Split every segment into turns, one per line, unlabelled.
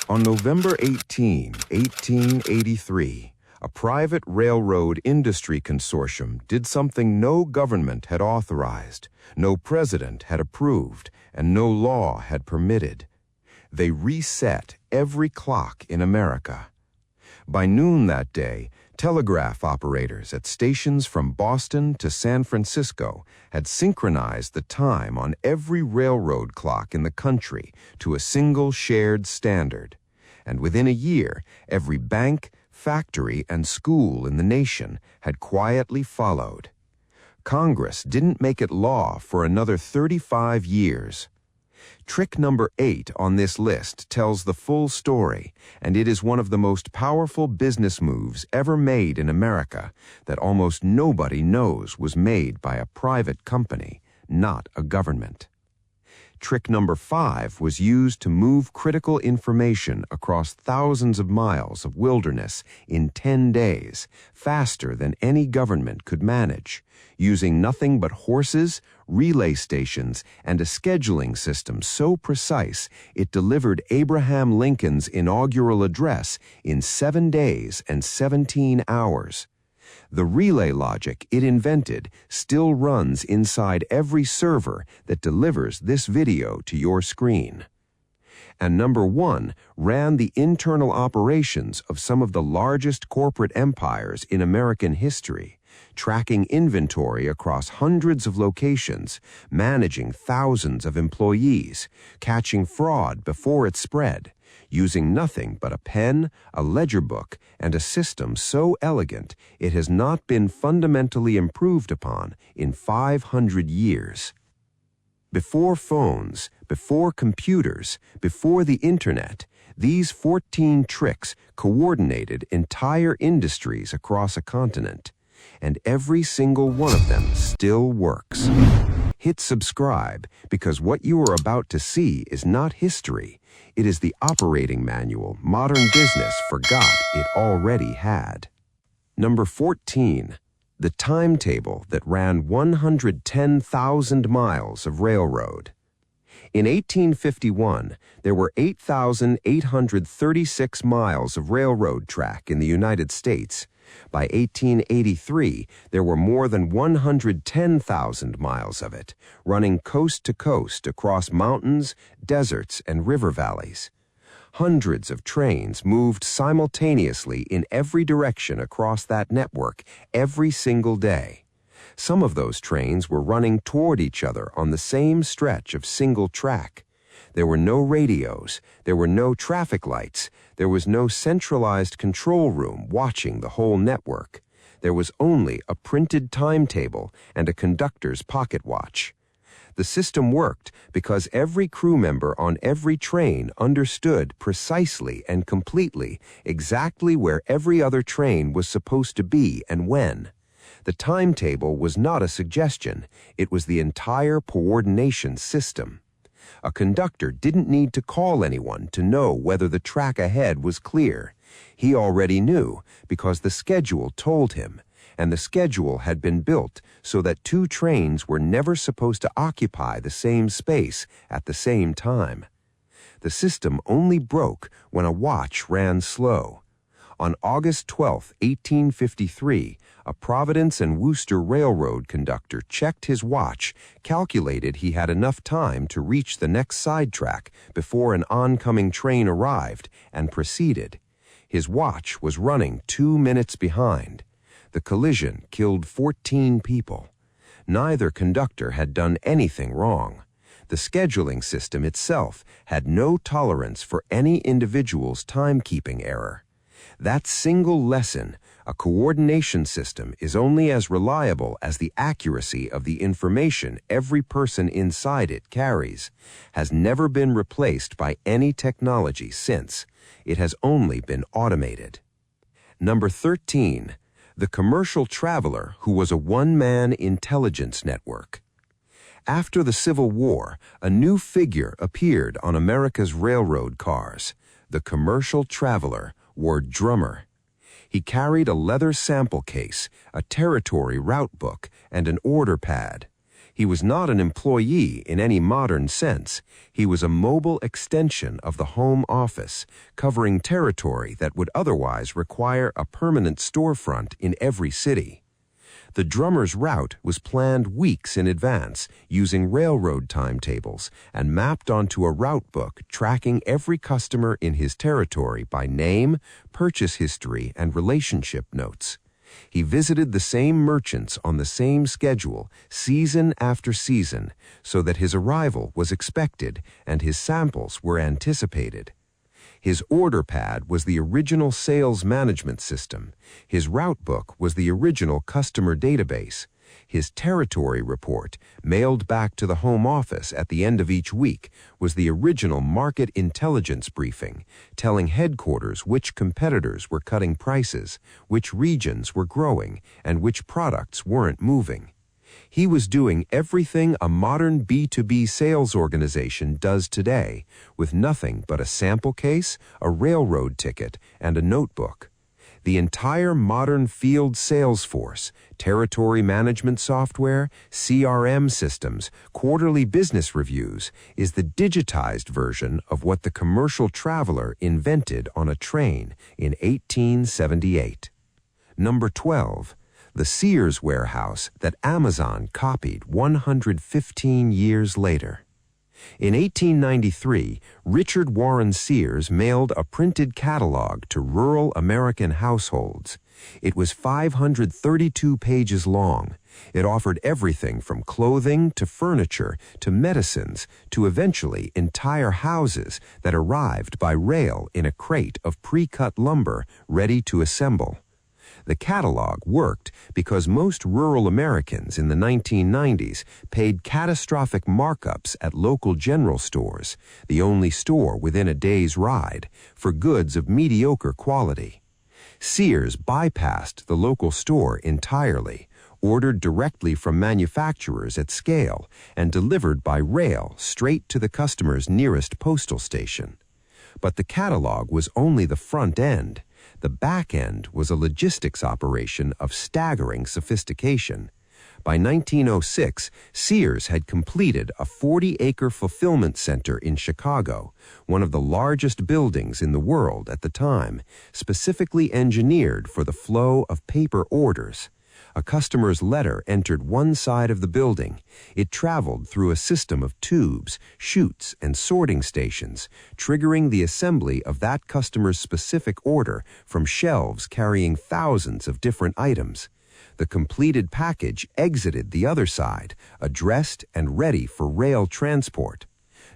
On November 18, 1883, a private railroad industry consortium did something no government had authorized, no president had approved, and no law had permitted. They reset every clock in America. By noon that day, telegraph operators at stations from Boston to San Francisco had synchronized the time on every railroad clock in the country to a single shared standard. And within a year, every bank, factory, and school in the nation had quietly followed. Congress didn't make it law for another 35 years. Trick number 8 on this list tells the full story, and it is one of the most powerful business moves ever made in America that almost nobody knows was made by a private company, not a government. Trick number 5 was used to move critical information across thousands of miles of wilderness in 10 days, faster than any government could manage, using nothing but horses, relay stations, and a scheduling system so precise it delivered Abraham Lincoln's inaugural address in 7 days and 17 hours. The relay logic it invented still runs inside every server that delivers this video to your screen. And number 1 ran the internal operations of some of the largest corporate empires in American history, tracking inventory across hundreds of locations, managing thousands of employees, catching fraud before it spread, using nothing but a pen, a ledger book, and a system so elegant it has not been fundamentally improved upon in 500 years. Before phones, before computers, before the internet, these 14 tricks coordinated entire industries across a continent, and every single one of them still works. Hit subscribe, because what you are about to see is not history. It is the operating manual modern business forgot it already had. Number 14. The timetable that ran 110,000 miles of railroad. In 1851, there were 8,836 miles of railroad track in the United States. By 1883, there were more than 110,000 miles of it, running coast to coast across mountains, deserts, and river valleys. Hundreds of trains moved simultaneously in every direction across that network every single day. Some of those trains were running toward each other on the same stretch of single track. There were no radios, there were no traffic lights, there was no centralized control room watching the whole network. There was only a printed timetable and a conductor's pocket watch. The system worked because every crew member on every train understood precisely and completely exactly where every other train was supposed to be and when. The timetable was not a suggestion, it was the entire coordination system. A conductor didn't need to call anyone to know whether the track ahead was clear. He already knew because the schedule told him, and the schedule had been built so that two trains were never supposed to occupy the same space at the same time. The system only broke when a watch ran slow. On August 12, 1853, a Providence and Worcester Railroad conductor checked his watch, calculated he had enough time to reach the next sidetrack before an oncoming train arrived, and proceeded. His watch was running 2 minutes behind. The collision killed 14 people. Neither conductor had done anything wrong. The scheduling system itself had no tolerance for any individual's timekeeping error. That single lesson, a coordination system is only as reliable as the accuracy of the information every person inside it carries, has never been replaced by any technology since. It has only been automated. Number 13. The commercial traveler who was a one-man intelligence network. After the Civil War, a new figure appeared on America's railroad cars, the commercial traveler, or drummer. He carried a leather sample case, a territory route book, and an order pad. He was not an employee in any modern sense. He was a mobile extension of the home office, covering territory that would otherwise require a permanent storefront in every city. The drummer's route was planned weeks in advance using railroad timetables and mapped onto a route book tracking every customer in his territory by name, purchase history, and relationship notes. He visited the same merchants on the same schedule, season after season, so that his arrival was expected and his samples were anticipated. His order pad was the original sales management system. His route book was the original customer database. His territory report, mailed back to the home office at the end of each week, was the original market intelligence briefing, telling headquarters which competitors were cutting prices, which regions were growing, and which products weren't moving. He was doing everything a modern B2B sales organization does today, with nothing but a sample case, a railroad ticket, and a notebook. The entire modern field sales force, territory management software, CRM systems, quarterly business reviews, is the digitized version of what the commercial traveler invented on a train in 1878. Number 12. The Sears warehouse that Amazon copied 115 years later. In 1893, Richard Warren Sears mailed a printed catalog to rural American households. It was 532 pages long. It offered everything from clothing to furniture to medicines to eventually entire houses that arrived by rail in a crate of pre-cut lumber ready to assemble. The catalog worked because most rural Americans in the 1990s paid catastrophic markups at local general stores, the only store within a day's ride, for goods of mediocre quality. Sears bypassed the local store entirely, ordered directly from manufacturers at scale, and delivered by rail straight to the customer's nearest postal station. But the catalog was only the front end. The back end was a logistics operation of staggering sophistication. By 1906, Sears had completed a 40-acre fulfillment center in Chicago, one of the largest buildings in the world at the time, specifically engineered for the flow of paper orders. A customer's letter entered one side of the building. It traveled through a system of tubes, chutes, and sorting stations, triggering the assembly of that customer's specific order from shelves carrying thousands of different items. The completed package exited the other side, addressed and ready for rail transport.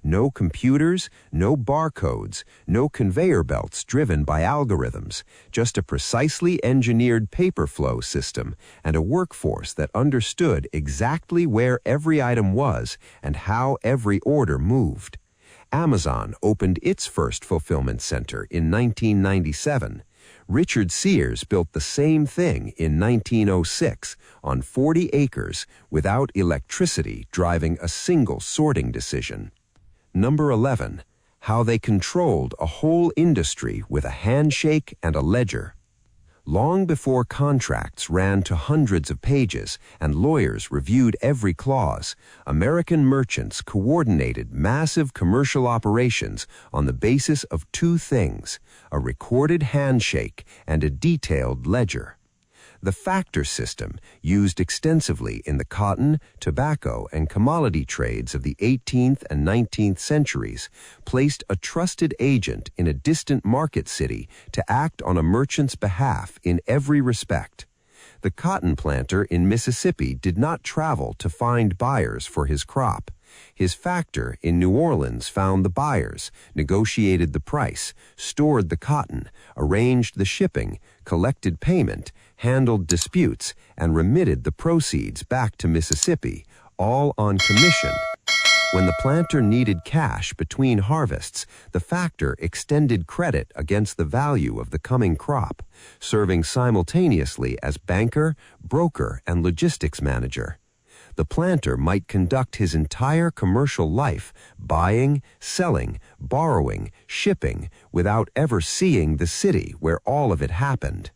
No computers, no barcodes, no conveyor belts driven by algorithms, just a precisely engineered paper flow system and a workforce that understood exactly where every item was and how every order moved. Amazon opened its first fulfillment center in 1997. Richard Sears built the same thing in 1906 on 40 acres without electricity driving a single sorting decision. Number 11. How they controlled a whole industry with a handshake and a ledger. Long before contracts ran to hundreds of pages and lawyers reviewed every clause, American merchants coordinated massive commercial operations on the basis of two things: a recorded handshake and a detailed ledger. The factor system, used extensively in the cotton, tobacco, and commodity trades of the 18th and 19th centuries, placed a trusted agent in a distant market city to act on a merchant's behalf in every respect. The cotton planter in Mississippi did not travel to find buyers for his crop. His factor in New Orleans found the buyers, negotiated the price, stored the cotton, arranged the shipping, collected payment, handled disputes, and remitted the proceeds back to Mississippi, all on commission. When the planter needed cash between harvests, the factor extended credit against the value of the coming crop, serving simultaneously as banker, broker, and logistics manager. The planter might conduct his entire commercial life, buying, selling, borrowing, shipping, without ever seeing the city where all of it happened.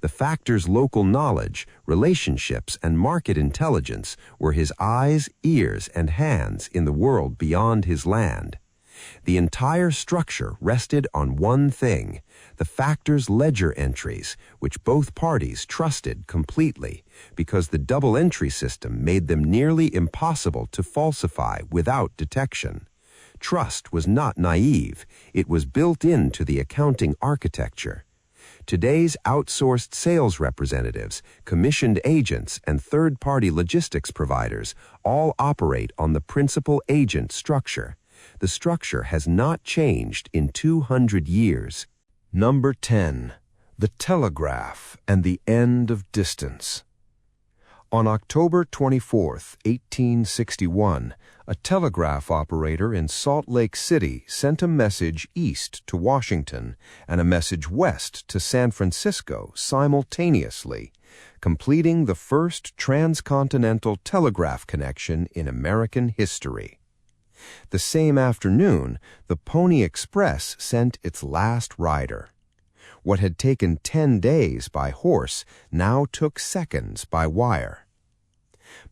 The factor's local knowledge, relationships, and market intelligence were his eyes, ears, and hands in the world beyond his land. The entire structure rested on one thing, the factor's ledger entries, which both parties trusted completely, because the double entry system made them nearly impossible to falsify without detection. Trust was not naive, it was built into the accounting architecture. Today's outsourced sales representatives, commissioned agents, and third-party logistics providers all operate on the principal-agent structure. The structure has not changed in 200 years. Number 10. The telegraph and the end of distance. On October 24, 1861, a telegraph operator in Salt Lake City sent a message east to Washington and a message west to San Francisco simultaneously, completing the first transcontinental telegraph connection in American history. The same afternoon, the Pony Express sent its last rider. What had taken 10 days by horse now took seconds by wire.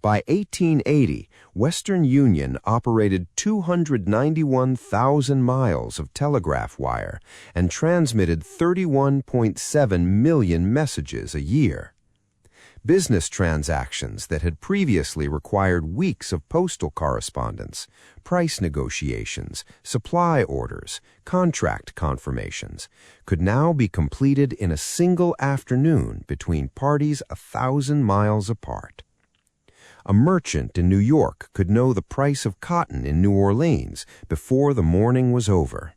By 1880, Western Union operated 291,000 miles of telegraph wire and transmitted 31.7 million messages a year. Business transactions that had previously required weeks of postal correspondence, price negotiations, supply orders, contract confirmations, could now be completed in a single afternoon between parties 1,000 miles apart. A merchant in New York could know the price of cotton in New Orleans before the morning was over.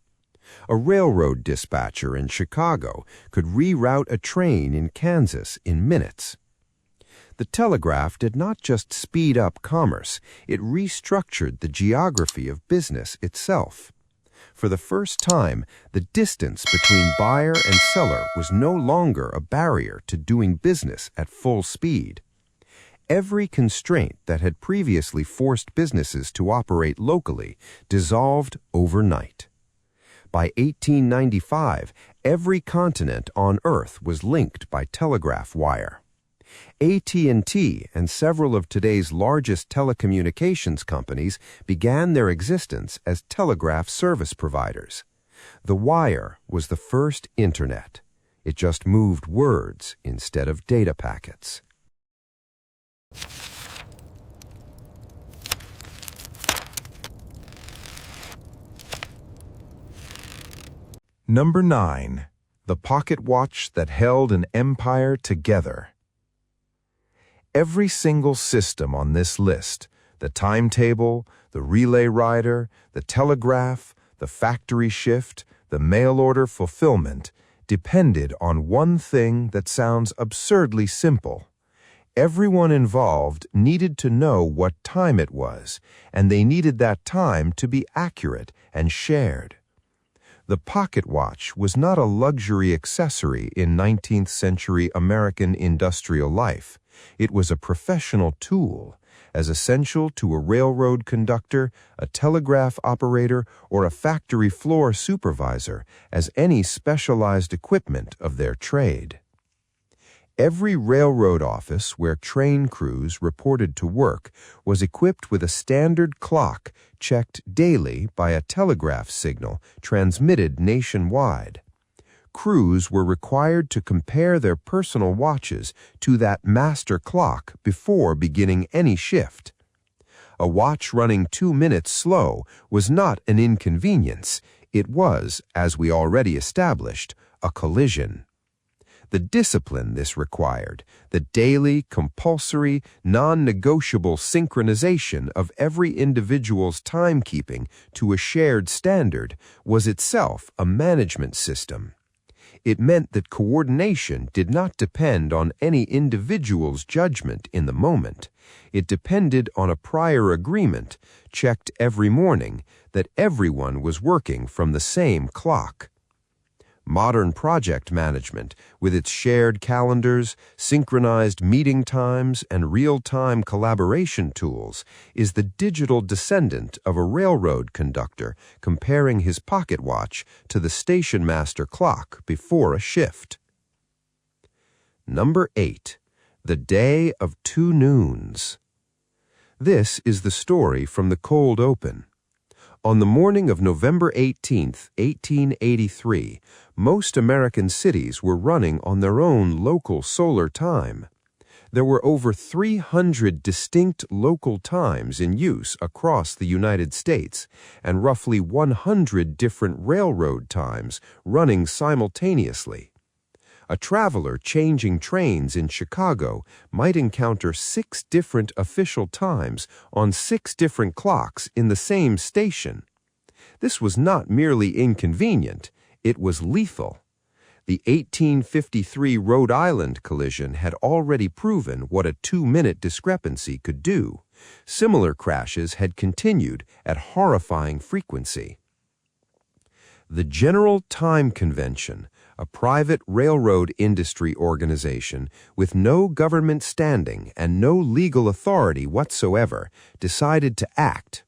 A railroad dispatcher in Chicago could reroute a train in Kansas in minutes. The telegraph did not just speed up commerce, it restructured the geography of business itself. For the first time, the distance between buyer and seller was no longer a barrier to doing business at full speed. Every constraint that had previously forced businesses to operate locally dissolved overnight. By 1895, every continent on Earth was linked by telegraph wire. AT&T and several of today's largest telecommunications companies began their existence as telegraph service providers. The wire was the first internet. It just moved words instead of data packets. Number 9. The pocket watch that held an empire together. Every single system on this list, the timetable, the relay rider, the telegraph, the factory shift, the mail order fulfillment, depended on one thing that sounds absurdly simple. Everyone involved needed to know what time it was, and they needed that time to be accurate and shared. The pocket watch was not a luxury accessory in 19th century American industrial life. It was a professional tool, as essential to a railroad conductor, a telegraph operator, or a factory floor supervisor as any specialized equipment of their trade. Every railroad office where train crews reported to work was equipped with a standard clock checked daily by a telegraph signal transmitted nationwide. Crews were required to compare their personal watches to that master clock before beginning any shift. A watch running 2 minutes slow was not an inconvenience. It was, as we already established, a collision. The discipline this required, the daily, compulsory, non-negotiable synchronization of every individual's timekeeping to a shared standard, was itself a management system. It meant that coordination did not depend on any individual's judgment in the moment. It depended on a prior agreement, checked every morning, that everyone was working from the same clock. Modern project management, with its shared calendars, synchronized meeting times, and real-time collaboration tools, is the digital descendant of a railroad conductor comparing his pocket watch to the station master clock before a shift. Number 8. The Day of Two Noons. This is the story from the cold open. On the morning of November 18, 1883, most American cities were running on their own local solar time. There were over 300 distinct local times in use across the United States, and roughly 100 different railroad times running simultaneously. A traveler changing trains in Chicago might encounter 6 different official times on 6 different clocks in the same station. This was not merely inconvenient, it was lethal. The 1853 Rhode Island collision had already proven what a 2-minute discrepancy could do. Similar crashes had continued at horrifying frequency. The General Time Convention, a private railroad industry organization with no government standing and no legal authority whatsoever, decided to act.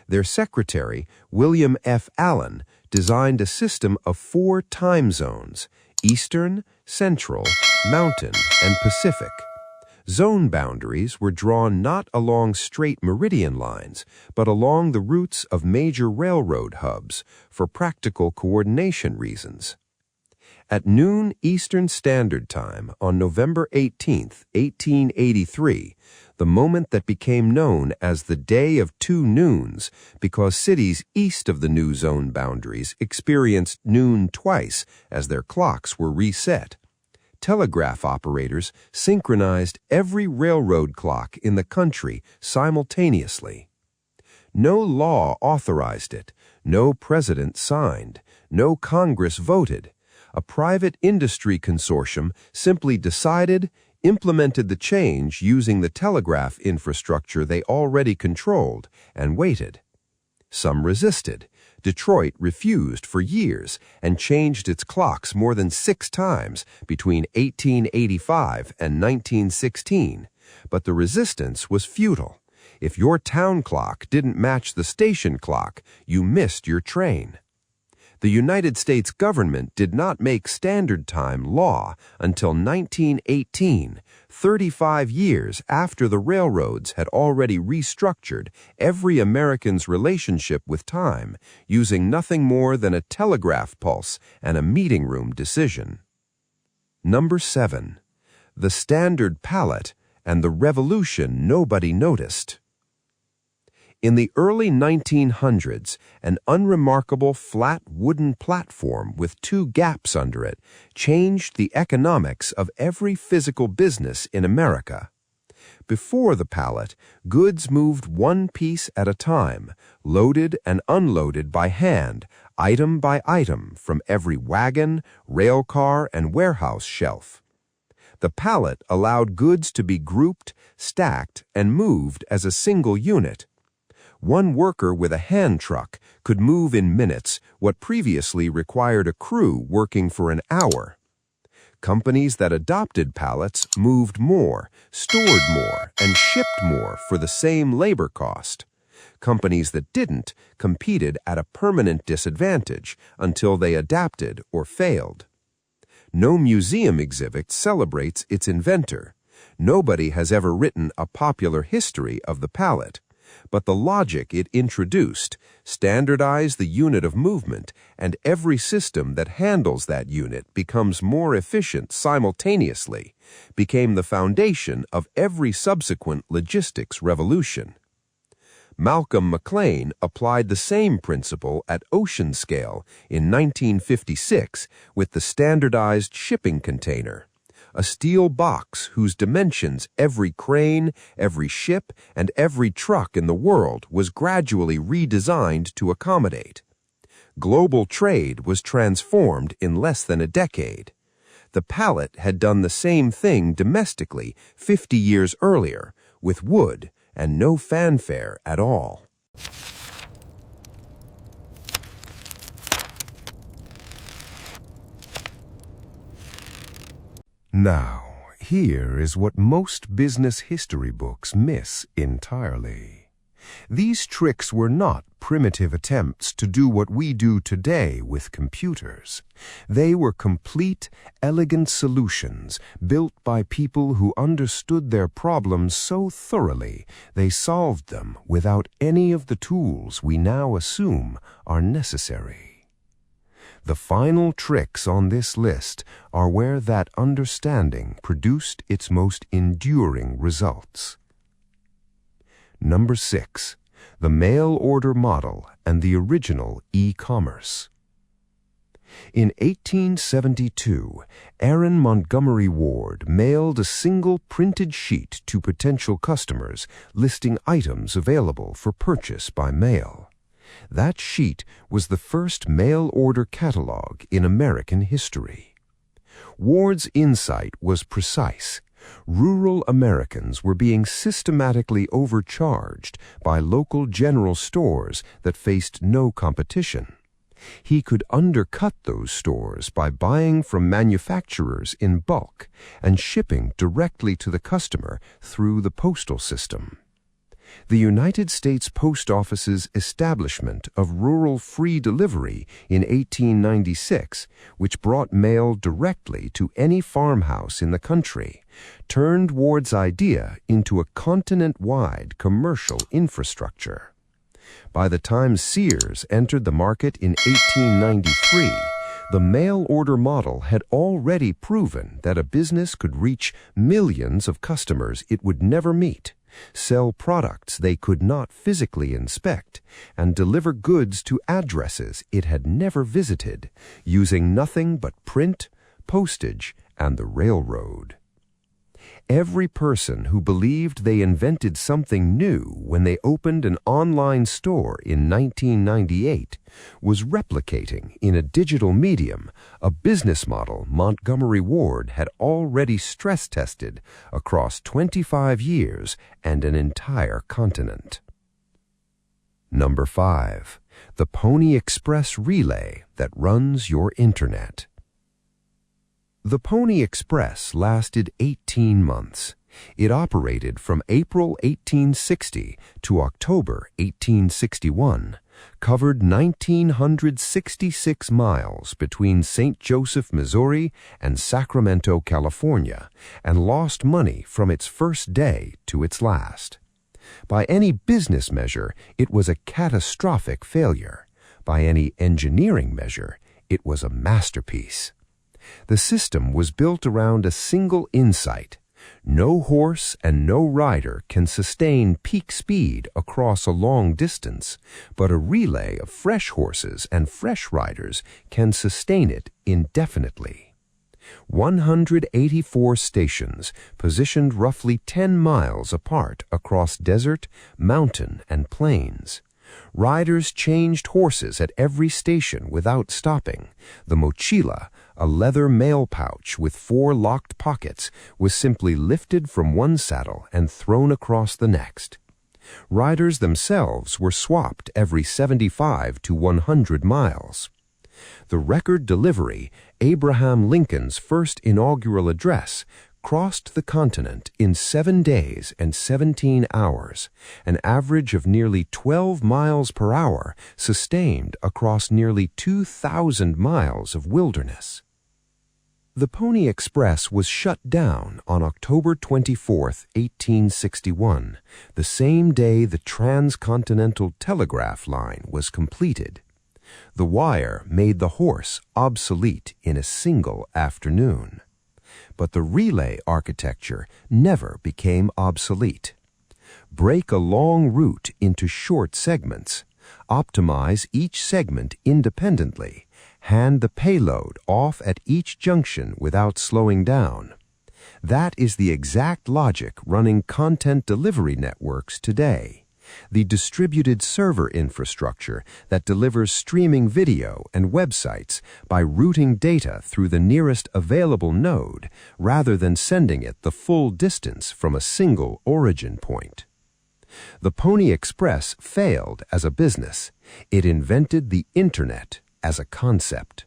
Their secretary, William F. Allen, designed a system of 4 time zones: Eastern, Central, Mountain, and Pacific. Zone boundaries were drawn not along straight meridian lines, but along the routes of major railroad hubs for practical coordination reasons. At noon Eastern Standard Time on November 18, 1883, the moment that became known as the Day of Two Noons because cities east of the new zone boundaries experienced noon twice as their clocks were reset. Telegraph operators synchronized every railroad clock in the country simultaneously. No law authorized it, no president signed, no Congress voted. A private industry consortium simply decided, implemented the change using the telegraph infrastructure they already controlled, and waited. Some resisted. Detroit refused for years and changed its clocks more than 6 times between 1885 and 1916, but the resistance was futile. If your town clock didn't match the station clock, you missed your train. The United States government did not make standard time law until 1918, 35 years after the railroads had already restructured every American's relationship with time, using nothing more than a telegraph pulse and a meeting room decision. Number 7. The standard pallet and the revolution nobody noticed. In the early 1900s, an unremarkable flat wooden platform with 2 gaps under it changed the economics of every physical business in America. Before the pallet, goods moved one piece at a time, loaded and unloaded by hand, item by item, from every wagon, rail car, and warehouse shelf. The pallet allowed goods to be grouped, stacked, and moved as a single unit. One worker with a hand truck could move in minutes what previously required a crew working for an hour. Companies that adopted pallets moved more, stored more, and shipped more for the same labor cost. Companies that didn't competed at a permanent disadvantage until they adapted or failed. No museum exhibit celebrates its inventor. Nobody has ever written a popular history of the pallet. But the logic it introduced, standardized the unit of movement, and every system that handles that unit becomes more efficient simultaneously, became the foundation of every subsequent logistics revolution. Malcolm McLean applied the same principle at ocean scale in 1956 with the standardized shipping container. A steel box whose dimensions every crane, every ship, and every truck in the world was gradually redesigned to accommodate. Global trade was transformed in less than a decade. The pallet had done the same thing domestically 50 years earlier, with wood and no fanfare at all.
Now, here is what most business history books miss entirely.
These tricks were not primitive attempts to do what we do today with computers. They were complete, elegant solutions built by people who understood their problems so thoroughly they solved them without any of the tools we now assume are necessary. The final tricks on this list are where that understanding produced its most enduring results. Number 6. The mail order model and the original e-commerce. In 1872, Aaron Montgomery Ward mailed a single printed sheet to potential customers listing items available for purchase by mail. That sheet was the first mail order catalog in American history. Ward's insight was precise. Rural Americans were being systematically overcharged by local general stores that faced no competition. He could undercut those stores by buying from manufacturers in bulk and shipping directly to the customer through the postal system. The United States Post Office's establishment of rural free delivery in 1896, which brought mail directly to any farmhouse in the country, turned Ward's idea into a continent-wide commercial infrastructure. By the time Sears entered the market in 1893, the mail order model had already proven that a business could reach millions of customers it would never meet, sell products they could not physically inspect, and deliver goods to addresses it had never visited, using nothing but print, postage, and the railroad. Every person who believed they invented something new when they opened an online store in 1998 was replicating in a digital medium a business model Montgomery Ward had already stress-tested across 25 years and an entire continent. Number 5. The Pony Express relay that runs your internet. The Pony Express lasted 18 months. It operated from April 1860 to October 1861, covered 1,966 miles between St. Joseph, Missouri and Sacramento, California, and lost money from its first day to its last. By any business measure, it was a catastrophic failure. By any engineering measure, it was a masterpiece. The system was built around a single insight. No horse and no rider can sustain peak speed across a long distance, but a relay of fresh horses and fresh riders can sustain it indefinitely. 184 stations, positioned roughly 10 miles apart across desert, mountain, and plains. Riders changed horses at every station without stopping. The mochila, a leather mail pouch with 4 locked pockets, was simply lifted from one saddle and thrown across the next. Riders themselves were swapped every 75 to 100 miles. The record delivery, Abraham Lincoln's first inaugural address, crossed the continent in 7 days and 17 hours, an average of nearly 12 miles per hour sustained across nearly 2,000 miles of wilderness. The Pony Express was shut down on October 24, 1861, the same day the transcontinental telegraph line was completed. The wire made the horse obsolete in a single afternoon. But the relay architecture never became obsolete. Break a long route into short segments. Optimize each segment independently. Hand the payload off at each junction without slowing down. That is the exact logic running content delivery networks today. The distributed server infrastructure that delivers streaming video and websites by routing data through the nearest available node rather than sending it the full distance from a single origin point. The Pony Express failed as a business. It invented the Internet as a concept.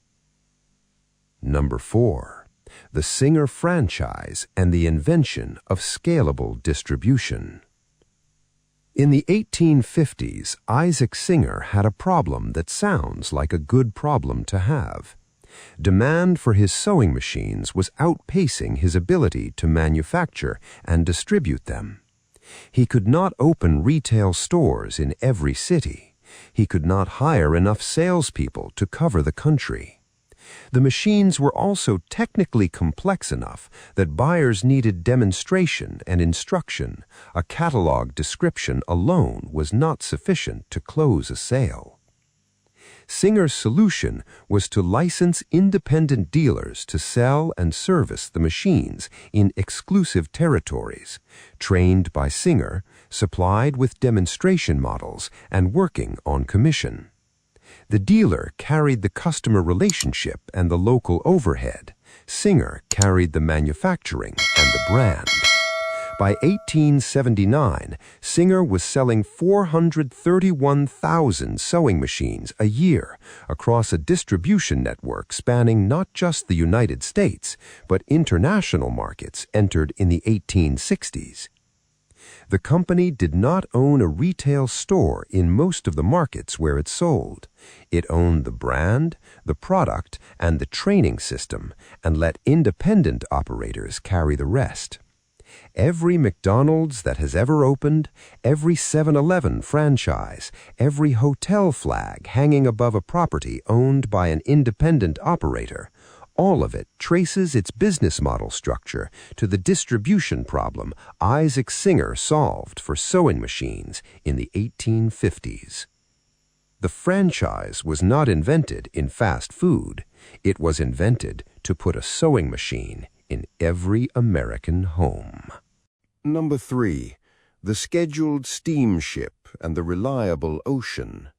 Number 4. The Singer franchise and the invention of scalable distribution.
In the 1850s, Isaac Singer had a problem that sounds like a good problem to have. Demand for his sewing machines was outpacing his ability to manufacture and distribute them. He could not open retail stores in every city. He could not hire enough salespeople to cover the country. The machines were also technically complex enough that buyers needed demonstration and instruction. A catalog description alone was not sufficient to close a sale. Singer's solution was to license independent dealers to sell and service the machines in exclusive territories, trained by Singer, supplied with demonstration models, and working on commission. The dealer carried the customer relationship and the local overhead. Singer carried the manufacturing and the brand. By 1879, Singer was selling 431,000 sewing machines a year across a distribution network spanning not just the United States, but international markets entered in the 1860s. The company did not own a retail store in most of the markets where it sold. It owned the brand, the product, and the training system, and let independent operators carry the rest. Every McDonald's that has ever opened, every 7-Eleven franchise, every hotel flag hanging above a property owned by an independent operator, all of it traces its business model structure to the distribution problem Isaac Singer solved for sewing machines in the 1850s. The franchise was not invented in fast food. It was invented to put a sewing machine in every American home.
Number 3. The scheduled steamship and the reliable ocean.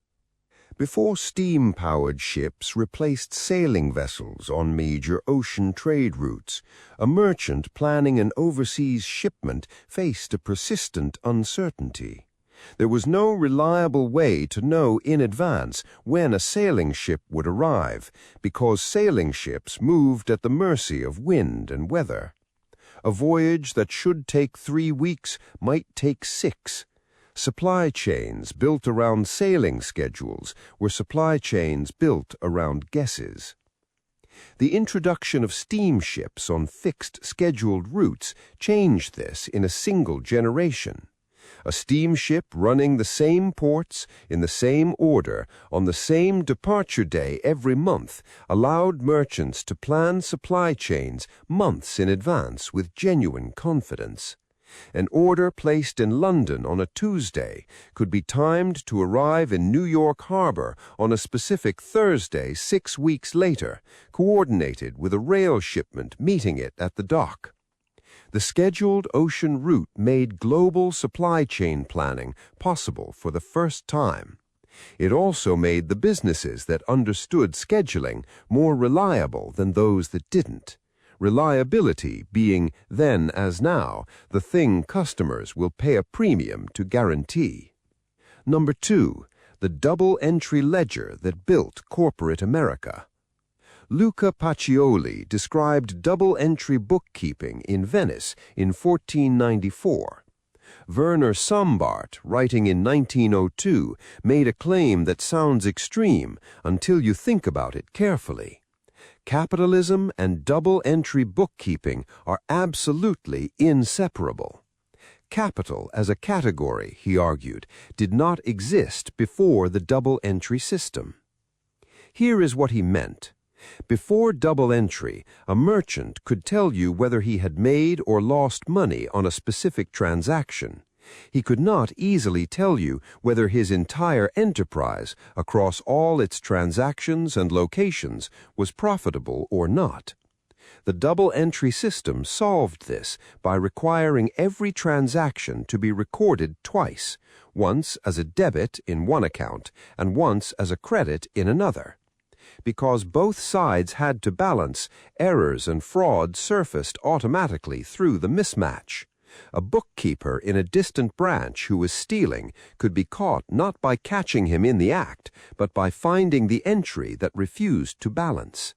Before steam-powered ships replaced sailing vessels on major ocean trade routes, a merchant planning an overseas shipment faced a persistent uncertainty. There was no reliable way to know in advance when a sailing ship would arrive, because sailing ships moved at the mercy of wind and weather. A voyage that should take 3 weeks might take 6. Supply chains built around sailing schedules were supply chains built around guesses. The introduction of steamships on fixed scheduled routes changed this in a single generation. A steamship running the same ports in the same order on the same departure day every month allowed merchants to plan supply chains months in advance with genuine confidence. An order placed in London on a Tuesday could be timed to arrive in New York Harbor on a specific Thursday 6 weeks later, coordinated with a rail shipment meeting it at the dock. The scheduled ocean route made global supply chain planning possible for the first time. It also made the businesses that understood scheduling more reliable than those that didn't. Reliability being, then as now, the thing customers will pay a premium to guarantee. Number 2, the double-entry ledger that built corporate America. Luca Pacioli described double-entry bookkeeping in Venice in 1494. Werner Sombart, writing in 1902, made a claim that sounds extreme until you think about it carefully. Capitalism and double-entry bookkeeping are absolutely inseparable. Capital as a category, he argued, did not exist before the double-entry system. Here is what he meant. Before double entry, a merchant could tell you whether he had made or lost money on a specific transaction. He could not easily tell you whether his entire enterprise, across all its transactions and locations, was profitable or not. The double-entry system solved this by requiring every transaction to be recorded twice, once as a debit in one account and once as a credit in another. Because both sides had to balance, errors and fraud surfaced automatically through the mismatch. A bookkeeper in a distant branch who was stealing could be caught not by catching him in the act, but by finding the entry that refused to balance.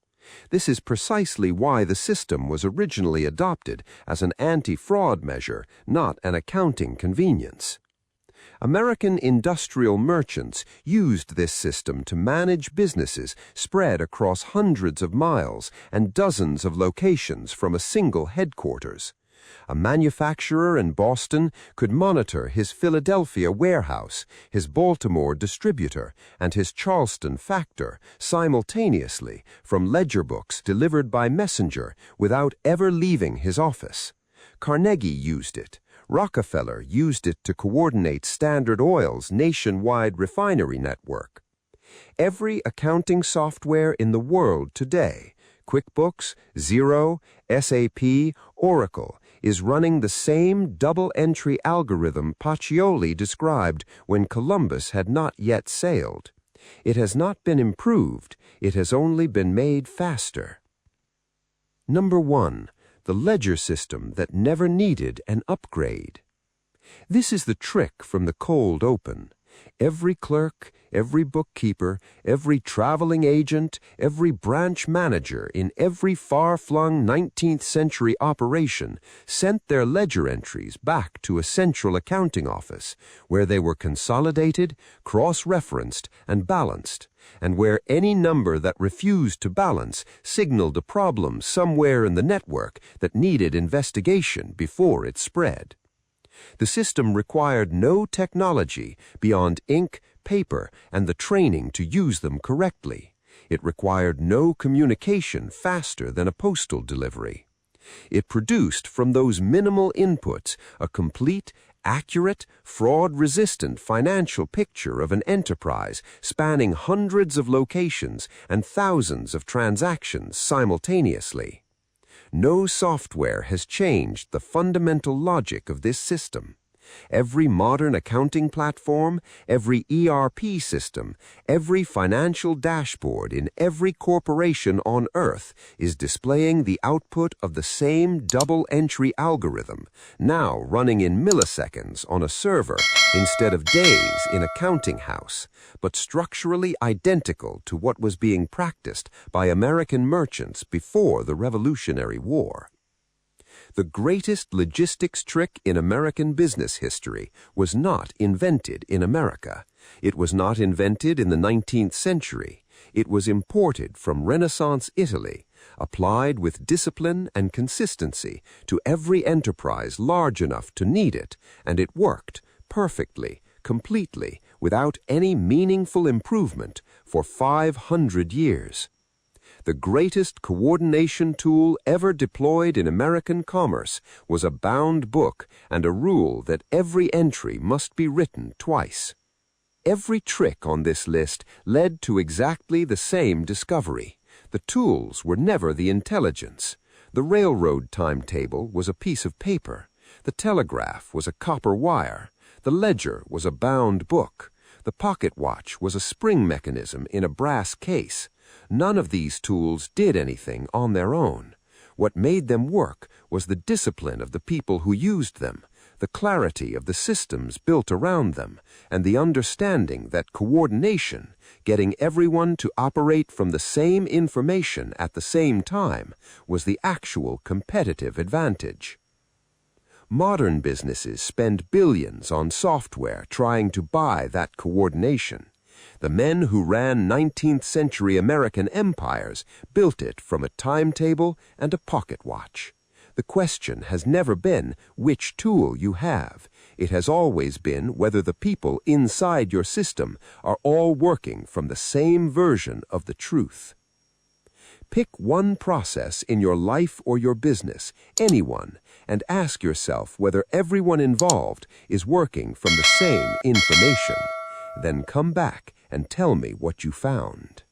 This is precisely why the system was originally adopted as an anti-fraud measure, not an accounting convenience.
American industrial merchants used this system to manage businesses spread across hundreds of miles and dozens of locations from a single headquarters. A manufacturer in Boston could monitor his Philadelphia warehouse, his Baltimore distributor, and his Charleston factor simultaneously from ledger books delivered by messenger without ever leaving his office. Carnegie used it. Rockefeller used it to coordinate Standard Oil's nationwide refinery network. Every accounting software in the world today, QuickBooks, Xero, SAP, Oracle, is running the same double-entry algorithm Pacioli described when Columbus had not yet sailed. It has not been improved, it has only been made faster. Number 1. The ledger system that never needed an upgrade. This is the trick from the cold open. Every clerk, every bookkeeper, every traveling agent, every branch manager in every far-flung 19th century operation sent their ledger entries back to a central accounting office, where they were consolidated, cross-referenced, and balanced, and where any number that refused to balance signaled a problem somewhere in the network that needed investigation before it spread. The system required no technology beyond ink, paper, and the training to use them correctly. It required no communication faster than a postal delivery. It produced from those minimal inputs a complete, accurate, fraud-resistant financial picture of an enterprise spanning hundreds of locations and thousands of transactions simultaneously. No software has changed the fundamental logic of this system. Every modern accounting platform, every ERP system, every financial dashboard in every corporation on Earth is displaying the output of the same double-entry algorithm, now running in milliseconds on a server instead of days in a counting house, but structurally identical to what was being practiced by American merchants before the Revolutionary War. The greatest logistics trick in American business history was not invented in America. It was not invented in the 19th century. It was imported from Renaissance Italy, applied with discipline and consistency to every enterprise large enough to need it, and it worked perfectly, completely, without any meaningful improvement for 500 years. The greatest coordination tool ever deployed in American commerce was a bound book and a rule that every entry must be written twice. Every trick on this list led to exactly the same discovery. The tools were never the intelligence. The railroad timetable was a piece of paper. The telegraph was a copper wire. The ledger was a bound book. The pocket watch was a spring mechanism in a brass case. None of these tools did anything on their own. What made them work was the discipline of the people who used them, the clarity of the systems built around them, and the understanding that coordination, getting everyone to operate from the same information at the same time, was the actual competitive advantage. Modern businesses spend billions on software trying to buy that coordination. The men who ran 19th century American empires built it from a timetable and a pocket watch. The question has never been which tool you have. It has always been whether the people inside your system are all working from the same version of the truth. Pick one process in your life or your business, anyone, and ask yourself whether everyone involved is working from the same information. Then come back and tell me what you found.